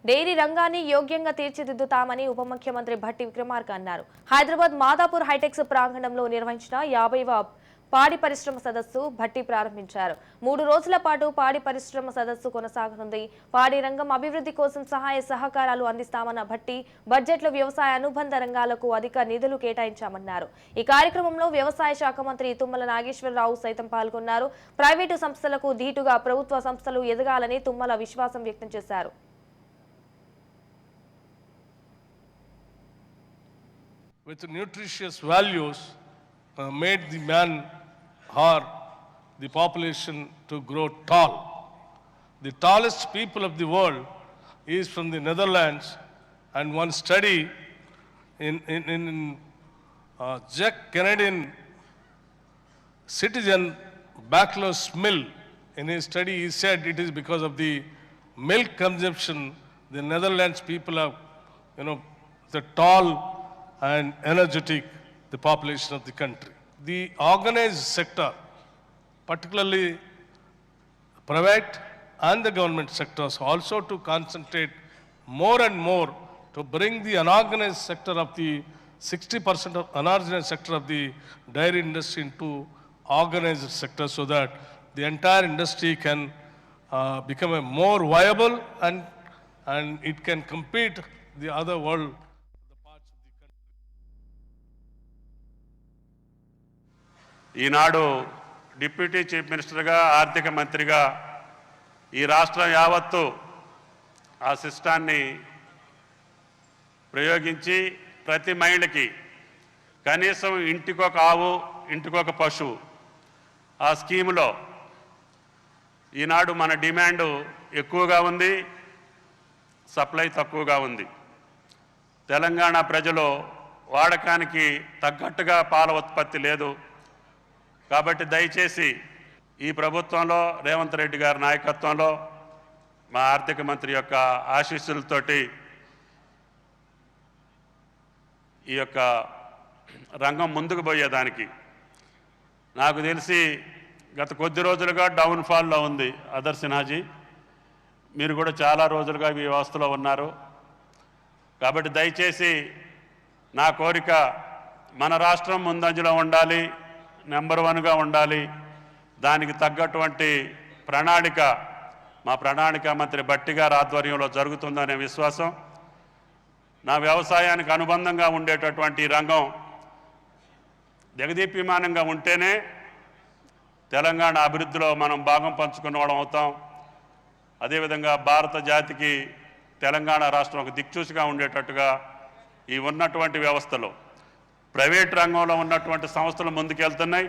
Dairy రంగాన్ని యోగ్యంగా తీర్చిదిద్దుతామని ఉప ముఖ్యమంత్రి భట్టి విక్రమార్క అన్నారు. హైదరాబాద్ మాదాపూర్ హైటెక్స్ ప్రాంగణంలో నిర్వహించిన 50వ పాడి పరిశ్రమ సదస్సు భట్టి ప్రారంభించారు. 3 రోజుల పాటు పాడి పరిశ్రమ సదస్సు కొనసాగనుంది. పాడి రంగం అభివృద్ధి కోసం సహాయ సహకారాలు అందిస్తామన్న భట్టి బడ్జెట్లో వ్యవసాయ అనుబంధ రంగాలకు అధిక నిధులు కేటాయించామన్నారు. ఈ కార్యక్రమంలో వ్యవసాయ శాఖ మంత్రి తుమ్మల నాగేశ్వరరావు సైతం పాల్గొన్నారు. ప్రైవేటు సంస్థలకు ధీటుగా ప్రభుత్వ సంస్థలు ఎదగాలని తుమ్మల విశ్వాసం వ్యక్తం చేశారు. With nutritious values made the man or the population to grow tall. The tallest people of the world is from the Netherlands, and one study in Jack Canadian citizen Baclos Mill, in his study he said it is because of the milk consumption the Netherlands people are, the tall and energetic the population of the country. The organized sector, particularly private and the government sectors, also to concentrate more and more to bring the unorganized sector of the 60% of unorganized sector of the dairy industry into organized sector, so that the entire industry can become a more viable and it can compete the other world. Eenadu deputy chief మినిస్టర్గా ఆర్థిక మంత్రిగా ఈ రాష్ట్రం యావత్తు ఆ సిస్టాన్ని ప్రయోగించి ప్రతి మహిళకి కనీసం ఇంటికొక ఆవు ఇంటికొక పశువు ఆ స్కీములో ఈనాడు మన డిమాండ్ ఎక్కువగా ఉంది, సప్లై తక్కువగా ఉంది. తెలంగాణ ప్రజలు వాడకానికి తగ్గట్టుగా పాల ఉత్పత్తి లేదు. కాబట్టి దయచేసి ఈ ప్రభుత్వంలో రేవంత్ రెడ్డి గారి నాయకత్వంలో మా ఆర్థిక మంత్రి యొక్క ఆశీస్సులతోటి ఈ యొక్క రంగం ముందుకు పోయేదానికి నాకు తెలిసి గత కొద్ది రోజులుగా డౌన్ఫాల్లో ఉంది. అదర్ సిన్హాజీ, మీరు కూడా చాలా రోజులుగా ఈ వ్యవస్థలో ఉన్నారు. కాబట్టి దయచేసి నా కోరిక మన రాష్ట్రం ముందంజలో ఉండాలి, నెంబర్ 1గా ఉండాలి. దానికి తగ్గటువంటి ప్రణాళిక మా ప్రణాళిక మంత్రి భట్టి గారి ఆధ్వర్యంలో జరుగుతుందనే విశ్వాసం. నా వ్యవసాయానికి అనుబంధంగా ఉండేటటువంటి రంగం జగదీప్యమానంగా ఉంటేనే తెలంగాణ అభివృద్ధిలో మనం భాగం పంచుకున్న వాళ్ళం అవుతాం. అదేవిధంగా భారత జాతికి తెలంగాణ రాష్ట్రం ఒక దిక్చూసిగా ఉండేటట్టుగా ఈ ఉన్నటువంటి వ్యవస్థలో ప్రైవేట్ రంగంలో ఉన్నటువంటి సంస్థలు ముందుకెళ్తున్నాయి.